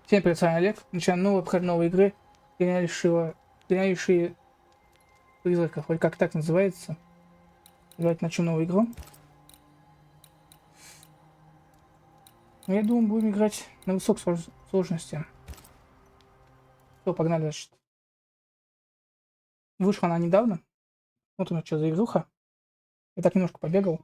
Всем привет, с вами Олег. Начинаем новый обход новой игры. Гоняющие призраков. Вроде как так называется. Давайте начнем новую игру. Я думаю, будем играть на высокой сложности. Все, погнали, значит. Вышла она недавно. Вот у нас что за игруха. Я так немножко побегал.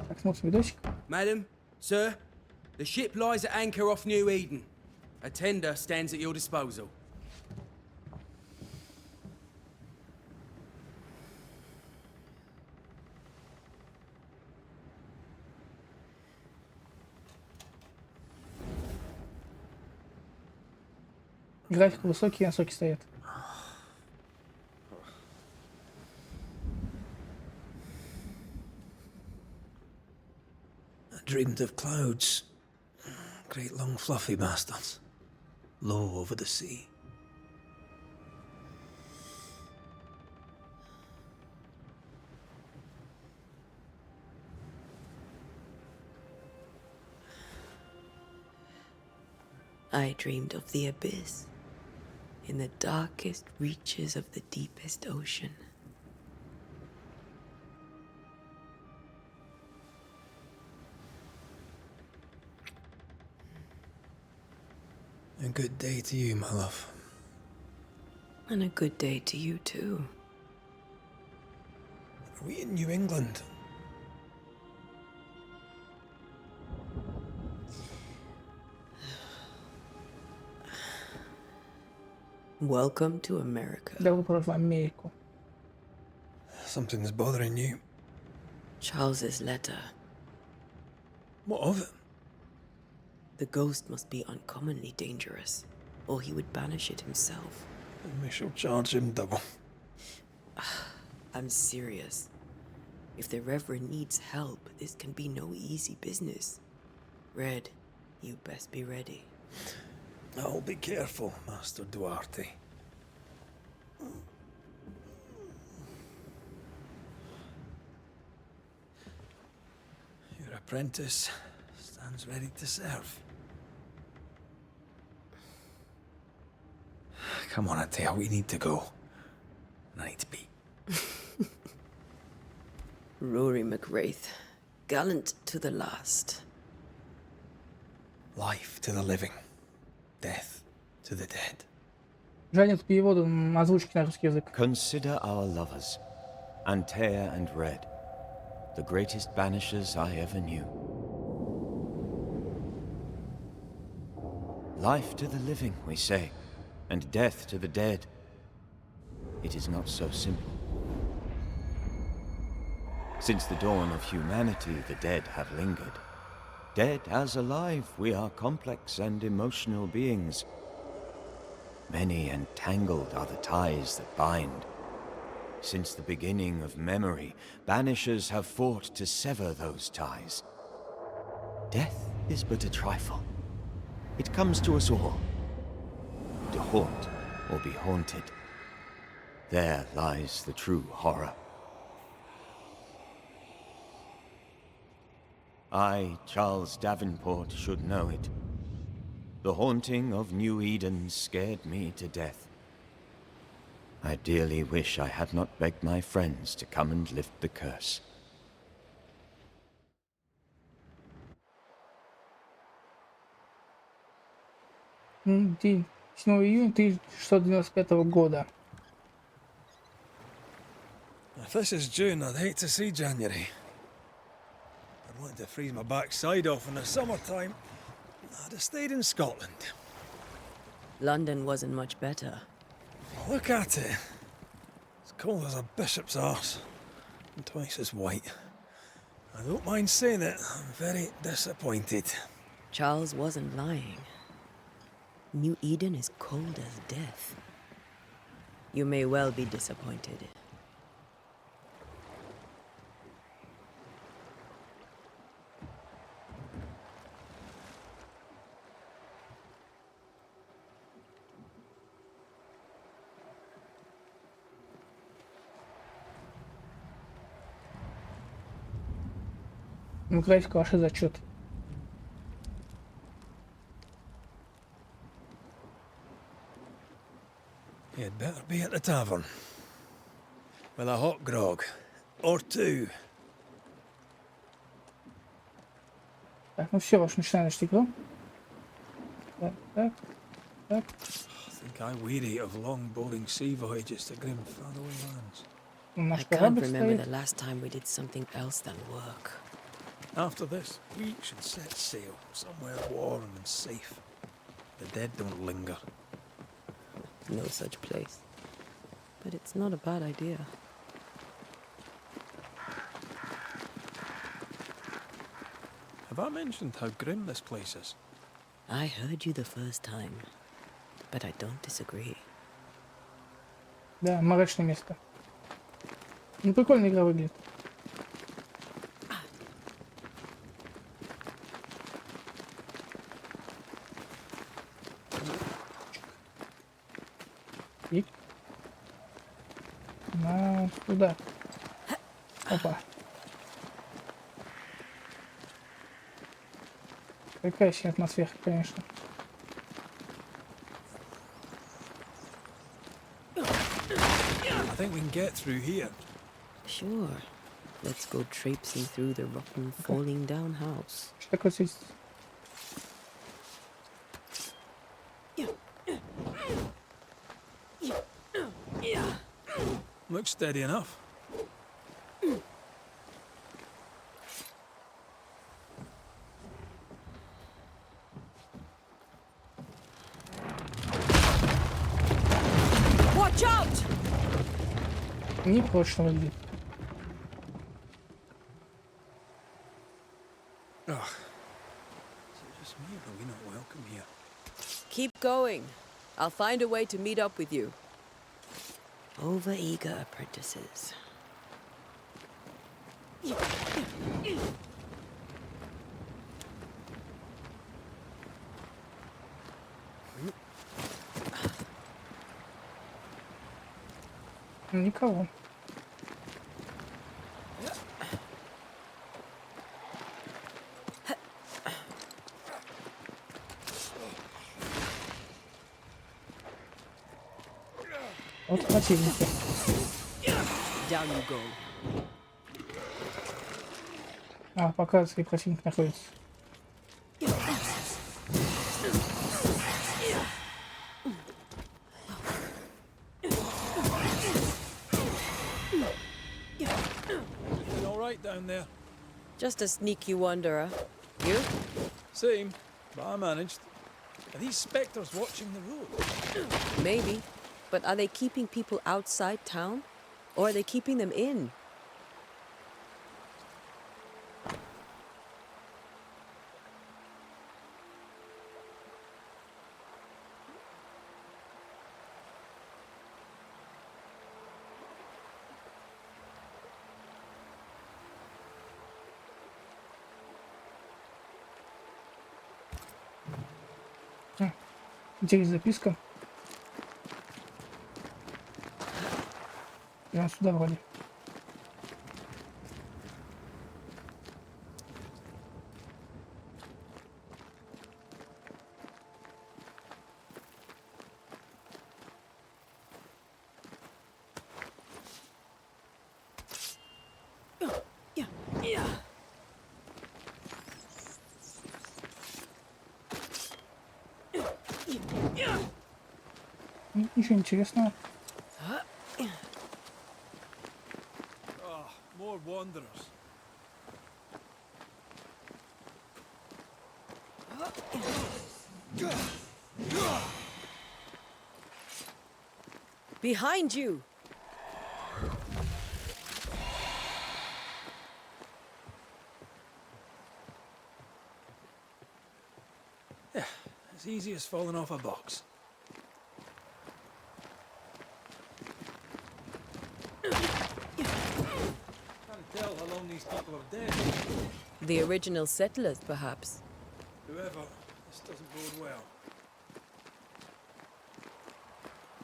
Так, смотрим видосик. Madam, sir, the ship lies at anchor off New Eden. A tender stands at your disposal. График высокий, насоки стоят. I dreamed of clouds. Great long fluffy bastards. Low over the sea. I dreamed of the abyss, in the darkest reaches of the deepest ocean. A good day to you, my love. And a good day to you, too. Are we in New England? Welcome to America. Добро пожаловать в Америку. Something's bothering you. Charles's letter. What of it? The ghost must be uncommonly dangerous, or he would banish it himself. And we shall charge him double. I'm serious. If the Reverend needs help, this can be no easy business. Red, you best be ready. I'll be careful, Master Duarte. Your apprentice stands ready to serve. Come on, Atea, we need to go. I need to be. Rory McWraith, gallant to the last. Life to the living, death to the dead. Жаль, нет перевода озвучки на русский язык. Consider our lovers, Antea and Red, the greatest banishers I ever knew. Life to the living, we say, and death to the dead. It is not so simple. Since the dawn of humanity, the dead have lingered. Dead as alive, we are complex and emotional beings. Many and tangled are the ties that bind. Since the beginning of memory, banishers have fought to sever those ties. Death is but a trifle. It comes to us all. To haunt or be haunted. There lies the true horror. I, Charles Davenport, should know it. The haunting of New Eden scared me to death. I dearly wish I had not begged my friends to come and lift the curse. День 7 июня 1695 года. If this is June, I'd hate to see January. I'd want to freeze my backside off in the summertime. I'd have stayed in Scotland. London wasn't much better. Look at it. As cold as a bishop's arse. And twice as white. I don't mind saying it, I'm very disappointed. Charles wasn't lying. New Eden is cold as death. You may well be disappointed. Графика ваша зачет. You'd better be at the tavern. With a hot grog. Or two. Так, ну все, ваш начинаем начать игру. Так, так, так. I think I weary of long, boring sea voyages to grim faraway lands. I Наш can't корабль remember стоит. the last time we did something else than work. After this, we should set sail somewhere warm and safe. The dead don't linger. No such place. But it's not a bad idea. Have I mentioned how grim this place is? I heard you the first time, but I don't disagree. Да, мрачное место. Ну, прикольная игра выглядит. И... На туда. Опа. Какая себе атмосфера, конечно. I think we can get through here. Sure. Let's go traipsing through the rotten, falling down house. Что такое светится? Looks steady enough. Watch out! Непрочно выглядит. Ugh. Is it just me or are we not welcome here? Keep going. I'll find a way to meet up with you. Overeager apprentices. Никого. Вот противники. Down you go. А, показывает, где противник находится. Feeling all right down there? Just a sneaky wanderer. You? Same, but I managed. Are these spectres watching the road? Maybe. But are they keeping people outside town? Or are they keeping them in? Где есть записка? Прямо сюда вроде. Ничего интересного. Ah, more wanderers. Behind you! Yeah, as easy as falling off a box. Can't tell how long these people are dead. The original settlers, perhaps. Whoever, this doesn't bode well.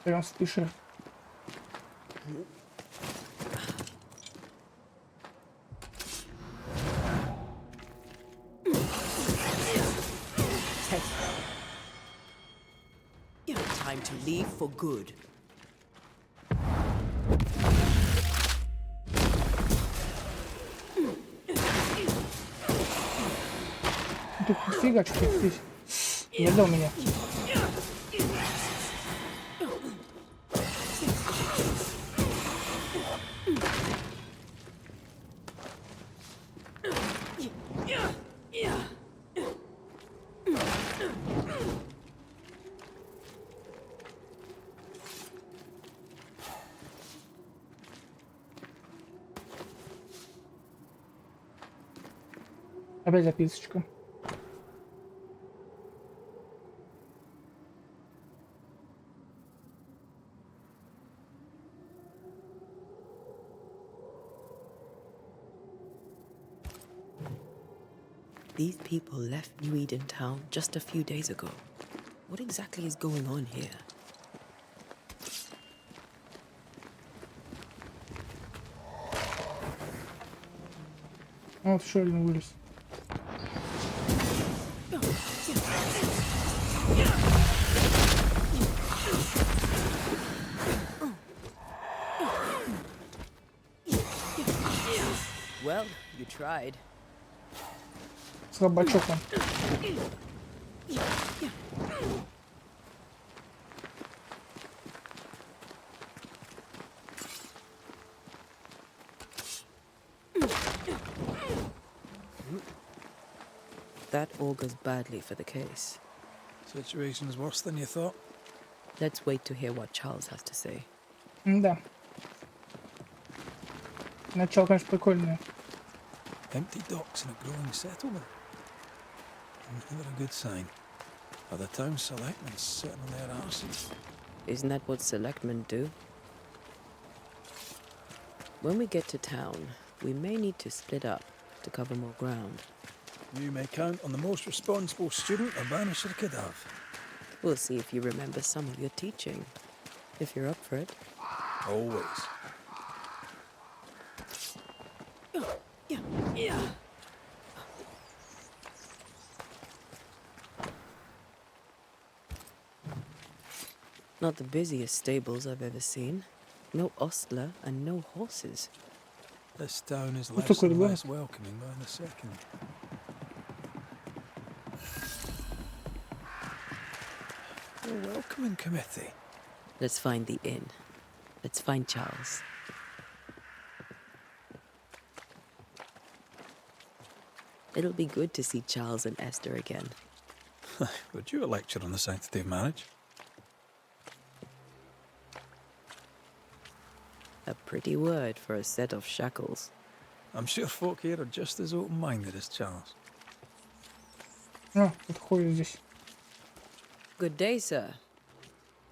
Прям спеши. time to leave for good. Тут фигачки здесь. Не дал меня. Опять записочка. These people left New Eden town just a few days ago. What exactly is going on here? Вот еще один вылез. Well, you tried. Слабачок он. That augurs badly for the case. Situation's worse than you thought. Let's wait to hear what Charles has to say. Да. Начало, конечно, прикольное. Empty docks in a growing settlement. Never a good sign. Are the town selectmen sitting on their arses? Isn't that what selectmen do? When we get to town, we may need to split up to cover more ground. You may count on the most responsible student a Banisher could have. We'll see if you remember some of your teaching. If you're up for it. Always. Not the busiest stables I've ever seen. No ostler and no horses. This town is What less took and it less welcoming by the second. A welcoming committee. Let's find the inn. Let's find Charles. It'll be good to see Charles and Esther again. Would you a lecture on the sanctity of marriage? A pretty word for a set of shackles. I'm sure folk here are just as open-minded as Charles. А, тут ходит здесь. Good day, sir.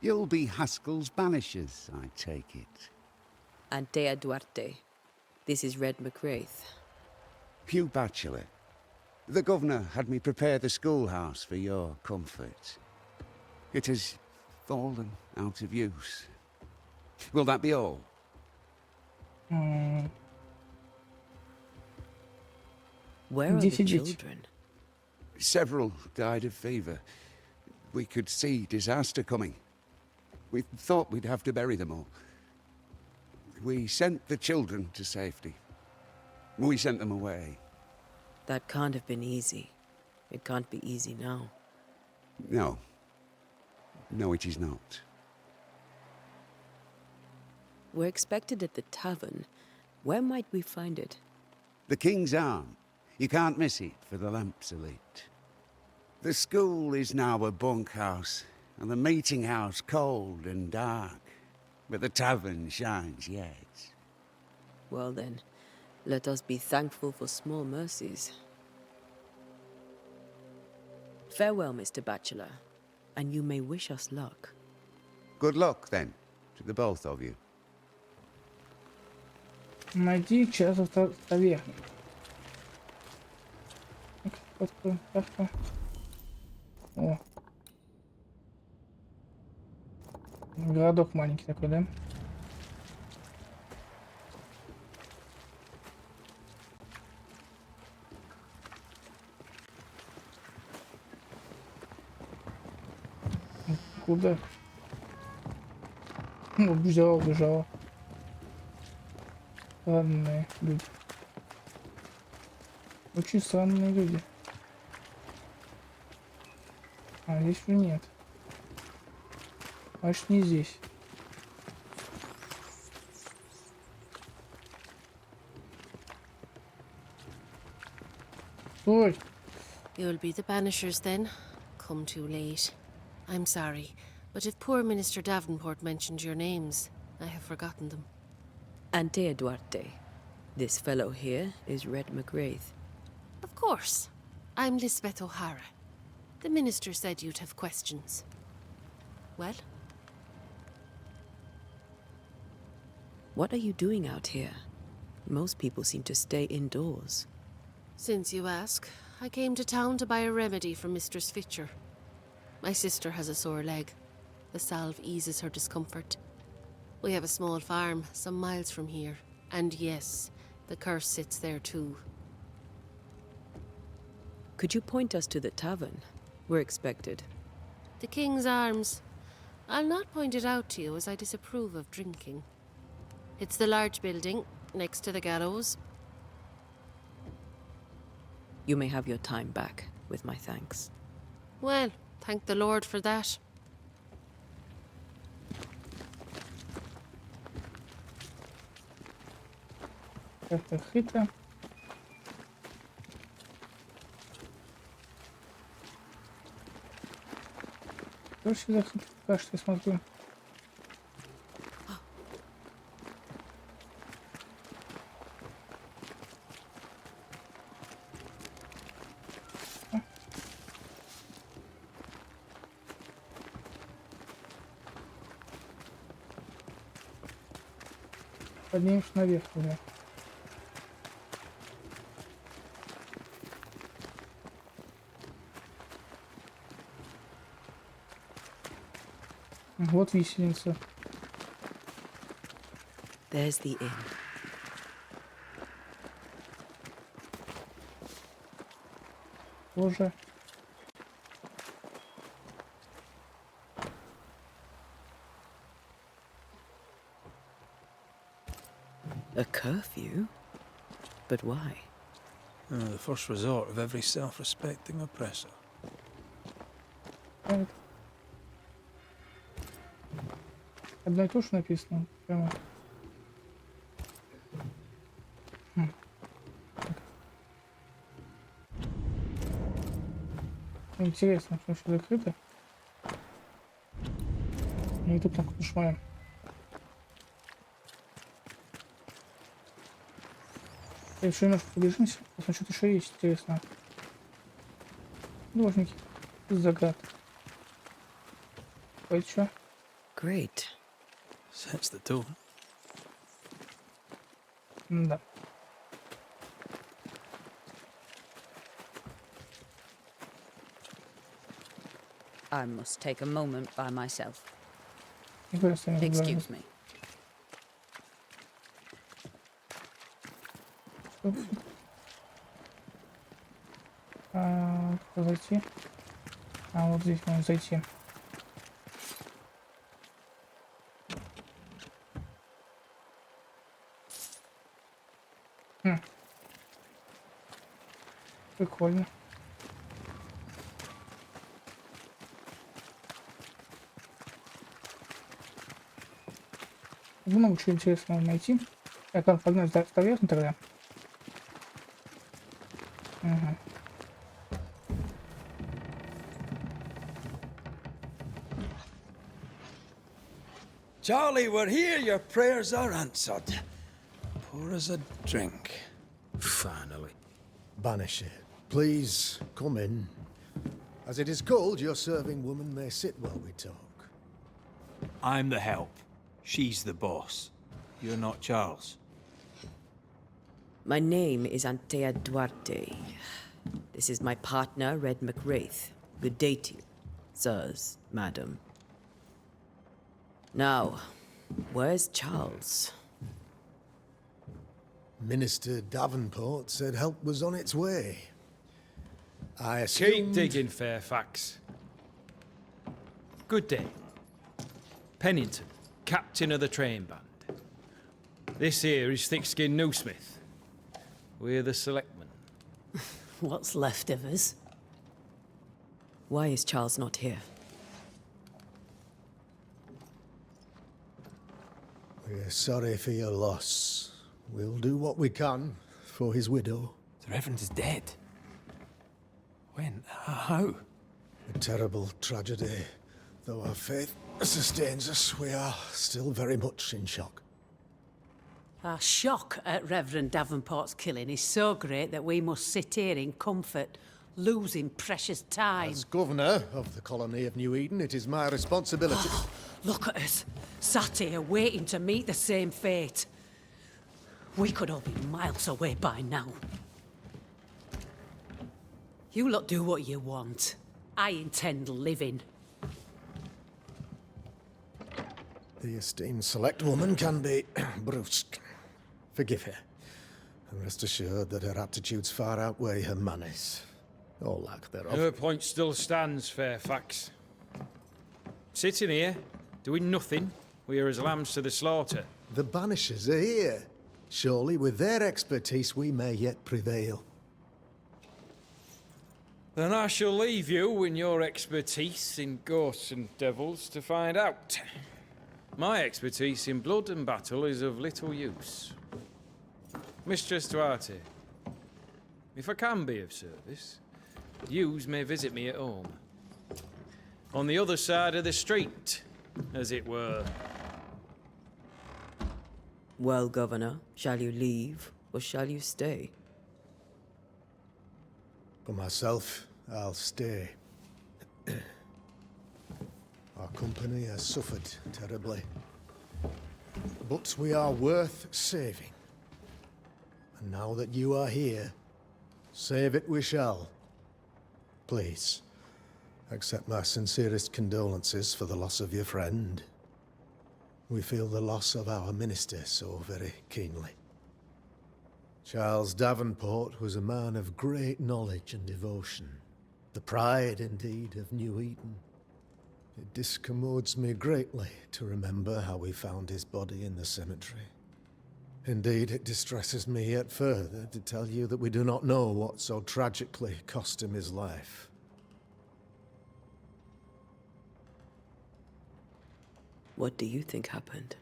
You'll be Haskell's Banishers, I take it. Antea Duarte. This is Red McWraith. Hugh Batchelor. The governor had me prepare the schoolhouse for your comfort. It has fallen out of use. Will that be all? Where are the Десять. children? Several died of fever. We could see disaster coming. We thought we'd have to bury them all. We sent the children to safety. We sent them away. That can't have been easy. It can't be easy now. No. No, it is not. We're expected at the tavern. Where might we find it? The King's Arm. You can't miss it, for the lamps are lit. The school is now a bunkhouse, and the meeting house cold and dark. But the tavern shines yet. Well then, let us be thankful for small mercies. Farewell, Mr. Bachelor, and you may wish us luck. Good luck, then, to the both of you. Найди час в таверне. Так. О. Городок маленький такой, да? Куда? Убежала, убежала. Странные люди. Очень странные люди. А здесь уже нет. Значит, не здесь. Стой! You'll be the Banishers then? Come too late. I'm sorry, but if poor Minister Davenport mentioned your names, I have forgotten them. Antea Duarte. This fellow here is Red McWraith. Of course. I'm Lisbeth O'Hara. The Minister said you'd have questions. Well? What are you doing out here? Most people seem to stay indoors. Since you ask, I came to town to buy a remedy for Mistress Fitcher. My sister has a sore leg. The salve eases her discomfort. We have a small farm some miles from here. And yes, the curse sits there too. Could you point us to the tavern? We're expected. The King's Arms. I'll not point it out to you as I disapprove of drinking. It's the large building, next to the gallows. You may have your time back, with my thanks. Well, thank the Lord for that. Как-то хитро. Что сюда пока что я смотрю? Поднимемся наверх уже. Вот висельница. There's the inn. Тоже. A curfew? But why? The first resort of every self-respecting oppressor. Одно и то, что написано. Прямо. Интересно, что все закрыто. И тут так нажимаем. Еще немножко побежимся, посмотрим, что-то еще есть интересно. Художники. Загад. Ой, что? Great. Sets the tone. Да. I must take a moment by myself. Excuse me. Зайти. А вот здесь можно зайти. Прикольно. Много чего интересного найти. Я там погнать доверху тогда. Ага. Charlie, we're here. Your prayers are answered. Pour us a drink. Finally. Banisher, please come in. As it is cold, your serving woman may sit while we talk. I'm the help. She's the boss. You're not Charles. My name is Antea Duarte. This is my partner, Red McWraith. Good day to you, sirs, madam. Now, where's Charles? Minister Davenport said help was on its way. I assumed... Keep digging, Fairfax. Good day. Pennington, captain of the train band. This here is thick-skinned Newsmith. We're the selectmen. What's left of us? Why is Charles not here? We're sorry for your loss. We'll do what we can for his widow. The Reverend is dead. When? How? A terrible tragedy. Though our faith sustains us, we are still very much in shock. Our shock at Reverend Davenport's killing is so great that we must sit here in comfort, losing precious time. As governor of the colony of New Eden, it is my responsibility. Look at us, sat here waiting to meet the same fate. We could all be miles away by now. You lot do what you want. I intend living. The esteemed select woman can be brusque. Forgive her. And rest assured that her attitudes far outweigh her manners. Or lack thereof. Her point still stands, Fairfax. Sitting here, doing nothing, we are as lambs to the slaughter. The Banishers are here. Surely with their expertise we may yet prevail. Then I shall leave you in your expertise in ghosts and devils to find out. My expertise in blood and battle is of little use. Mistress Duarte, if I can be of service, yous may visit me at home. On the other side of the street, as it were. Well, Governor, shall you leave or shall you stay? For myself, I'll stay. Our company has suffered terribly. But we are worth saving. And now that you are here, save it we shall. Please, accept my sincerest condolences for the loss of your friend. We feel the loss of our minister so very keenly. Charles Davenport was a man of great knowledge and devotion. The pride, indeed, of New Eden. It discommodes me greatly to remember how we found his body in the cemetery. Indeed, it distresses me yet further to tell you that we do not know what so tragically cost him his life. What do you think happened?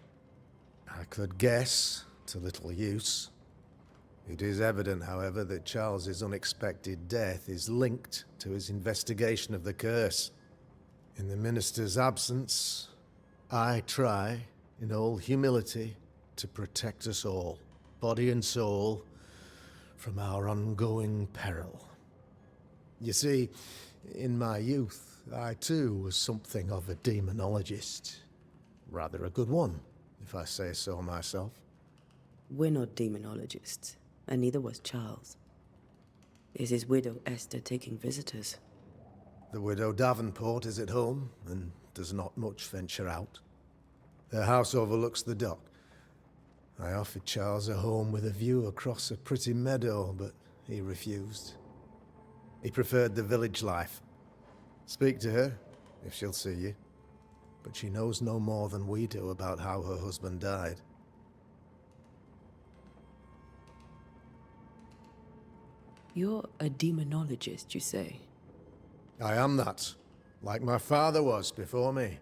I could guess, to little use. It is evident, however, that Charles's unexpected death is linked to his investigation of the curse. In the minister's absence, I try, in all humility, to protect us all, body and soul, from our ongoing peril. You see, in my youth, I too was something of a demonologist. Rather a good one, if I say so myself. We're not demonologists, and neither was Charles. Is his widow Esther taking visitors? The widow Davenport is at home, and does not much venture out. Their house overlooks the dock. I offered Charles a home with a view across a pretty meadow, but he refused. He preferred the village life. Speak to her, if she'll see you. But she knows no more than we do about how her husband died. You're a demonologist, you say? I am that, like my father was before me.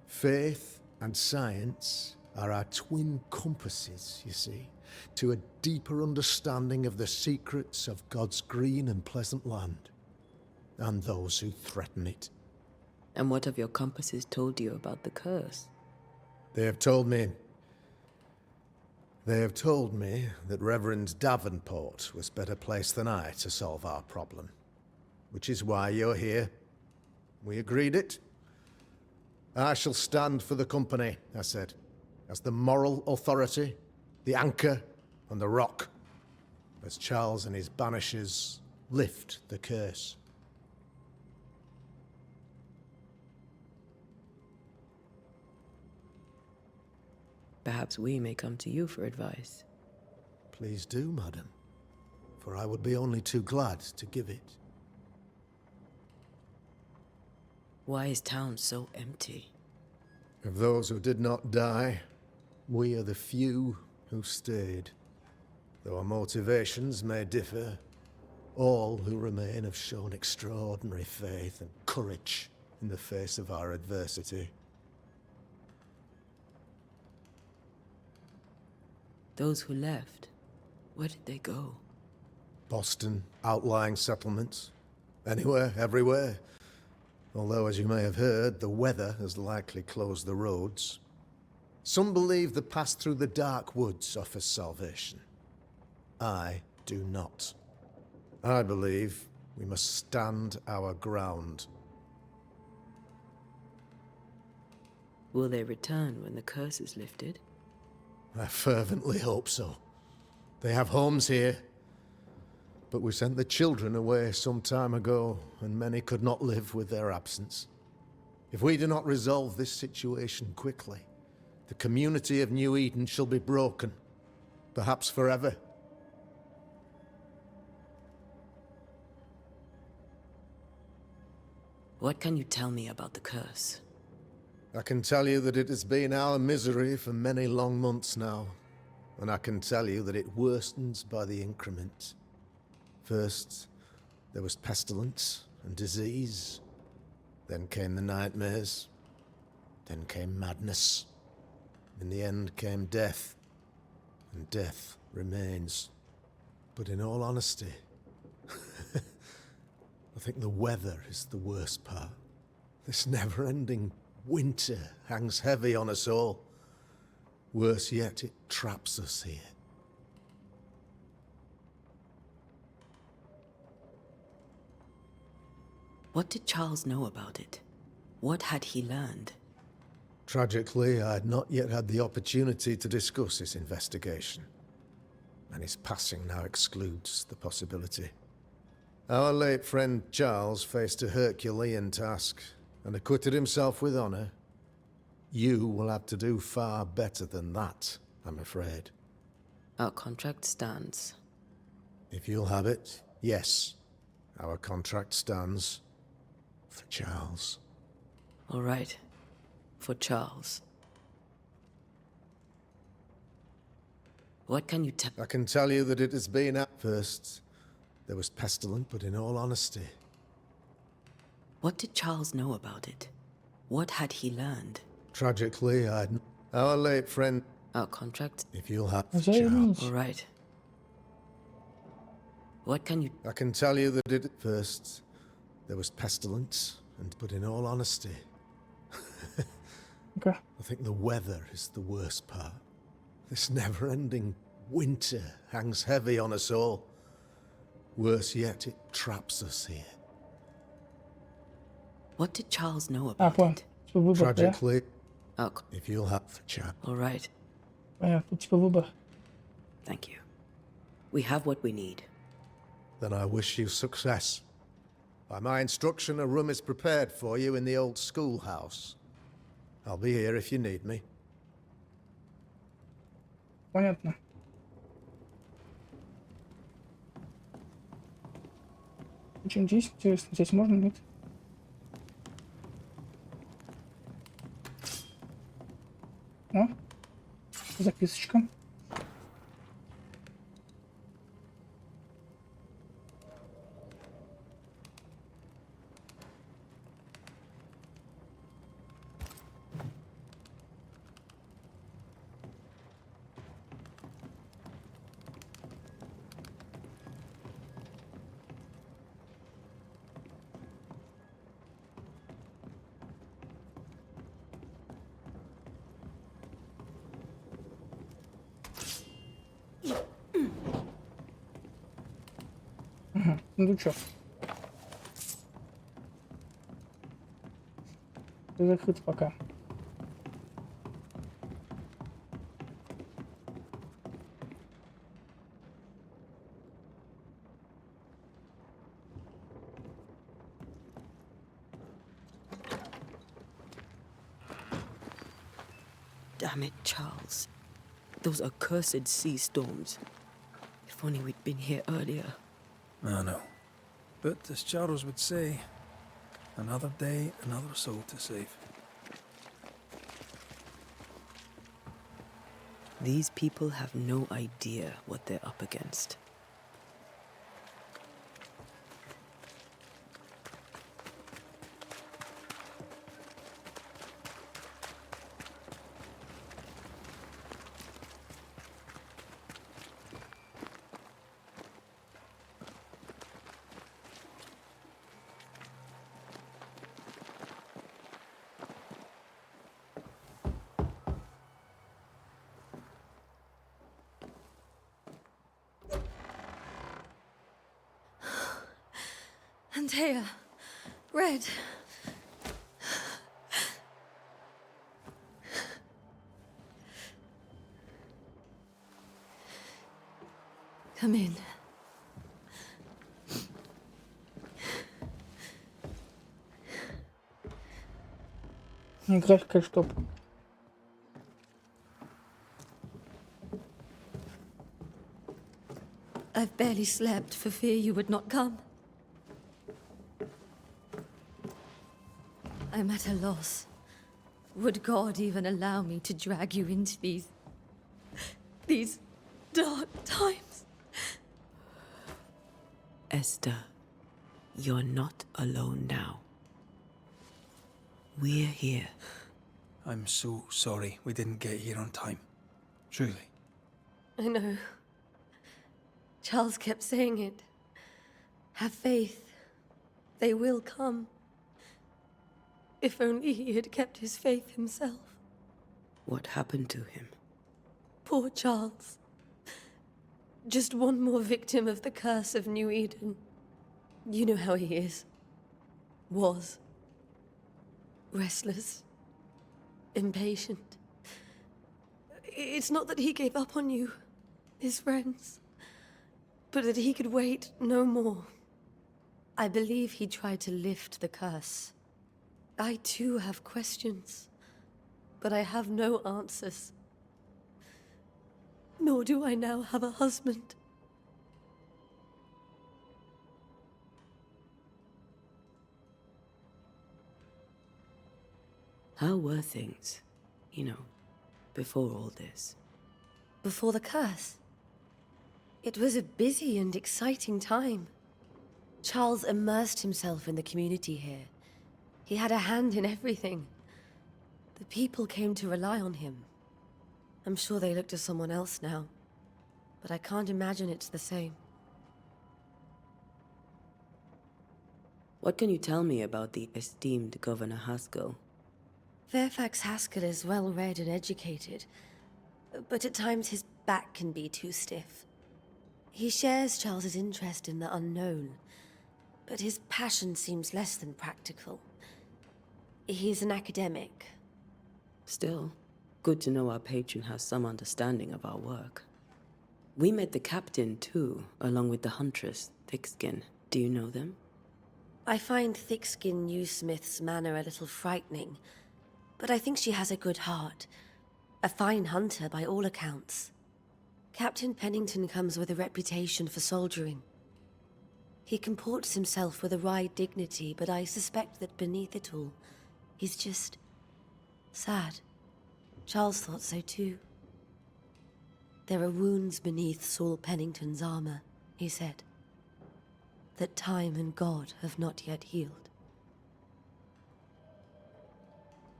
Faith and science are our twin compasses, you see, to a deeper understanding of the secrets of God's green and pleasant land, and those who threaten it. And what have your compasses told you about the curse? They have told me that Reverend Davenport was better placed than I to solve our problem. Which is why you're here. We agreed it. I shall stand for the company, I said, as the moral authority, the anchor, and the rock, as Charles and his Banishers lift the curse. Perhaps we may come to you for advice. Please do, madam, for I would be only too glad to give it. Why is town so empty? Of those who did not die, we are the few who stayed. Though our motivations may differ, all who remain have shown extraordinary faith and courage in the face of our adversity. Those who left, where did they go? Boston, outlying settlements. Anywhere, everywhere. Although, as you may have heard, the weather has likely closed the roads. Some believe the path through the dark woods offers salvation. I do not. I believe we must stand our ground. Will they return when the curse is lifted? I fervently hope so. They have homes here. But we sent the children away some time ago, and many could not live with their absence. If we do not resolve this situation quickly, the community of New Eden shall be broken, perhaps forever. What can you tell me about the curse? I can tell you that it has been our misery for many long months now, and I can tell you that it worstens by the increment. First, there was pestilence and disease. Then came the nightmares. Then came madness. In the end came death. And death remains. But in all honesty, I think the weather is the worst part. This never-ending winter hangs heavy on us all. Worse yet, it traps us here. What did Charles know about it? What had he learned? Tragically, I had not yet had the opportunity to discuss his investigation, and his passing now excludes the possibility. Our late friend Charles faced a Herculean task and acquitted himself with honor. You will have to do far better than that, I'm afraid. Our contract stands. If you'll have it, yes. Our contract stands for Charles. All right. For Charles. What can you tell? I can tell you that it has been at first. There was pestilence, but in all honesty. What did Charles know about it? What had he learned? Tragically, our late friend. Our contract. If you'll have Charles. All right. What can you? I can tell you that it first. There was pestilence, but in all honesty. Okay. I think the weather is the worst part. This never-ending winter hangs heavy on us all. Worse yet, it traps us here. What did Charles know about понял. it? Типа выбор, да? Tragically, Oh, if you'll have Charles. all right. Понятно, типа выбор. Thank you. We have what we need. Then I wish you success. By my instruction, a room is prepared for you in the old schoolhouse. I'll be here if you need me. Понятно. Чем здесь интересно? Здесь можно, нет? О, записочка. Ну чё? Закрыт пока. Damn it, Charles. Those accursed sea storms. If only we'd been here earlier. I know. But as Charles would say, another day, another soul to save. These people have no idea what they're up against. Antea, Red. Come in. Графика чтоб. I've barely slept for fear you would not come. I'm at a loss. Would God even allow me to drag you into these dark times? Esther, you're not alone now. We're here. I'm so sorry we didn't get here on time. Truly. I know. Charles kept saying it. Have faith. They will come. If only he had kept his faith himself. What happened to him? Poor Charles. Just one more victim of the curse of New Eden. You know how he is. Was. Restless. Impatient. It's not that he gave up on you, his friends, but that he could wait no more. I believe he tried to lift the curse. I too have questions, but I have no answers. Nor do I now have a husband. How were things, before all this? Before the curse? It was a busy and exciting time. Charles immersed himself in the community here. He had a hand in everything. The people came to rely on him. I'm sure they look to someone else now, but I can't imagine it's the same. What can you tell me about the esteemed Governor Haskell? Fairfax Haskell is well-read and educated, but at times his back can be too stiff. He shares Charles's interest in the unknown, but his passion seems less than practical. He's an academic. Still, good to know our patron has some understanding of our work. We met the captain, too, along with the huntress, Thickskin. Do you know them? I find Thickskin Newsmith's manner a little frightening, but I think she has a good heart. A fine hunter by all accounts. Captain Pennington comes with a reputation for soldiering. He comports himself with a wry dignity, but I suspect that beneath it all, he's just sad. Charles thought so too. There are wounds beneath Saul Pennington's armor, he said, that time and God have not yet healed.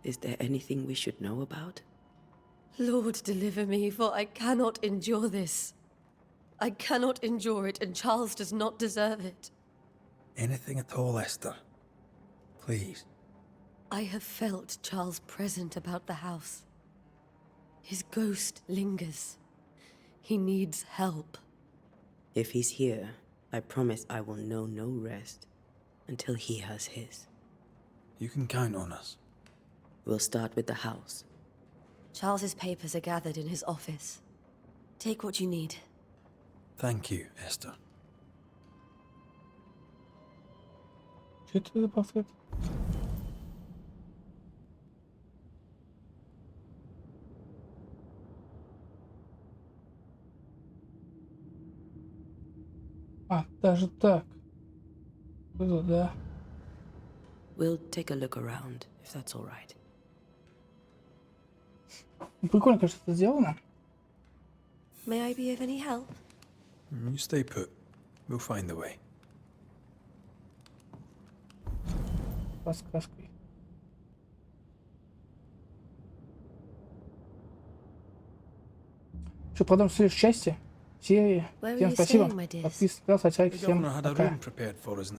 Is there anything we should know about? Lord, deliver me, for I cannot endure this. I cannot endure it, and Charles does not deserve it. Anything at all, Esther. Please. I have felt Charles present about the house. His ghost lingers. He needs help. If he's here, I promise I will know no rest until he has his. You can count on us. We'll start with the house. Charles's papers are gathered in his office. Take what you need. Thank you, Esther. Что это за портрет? А, даже так. Было, да. We'll take a look around, if that's all right. Ну, прикольно, конечно, это сделано. May I be of any help? You stay put. We'll find the way. Подсказкой. Что, продолжим в следующей части серии. Where are Всем you спасибо. staying, my dears? Подписывайтесь, ставьте лайки. The Всем governor had a пока. room prepared for us.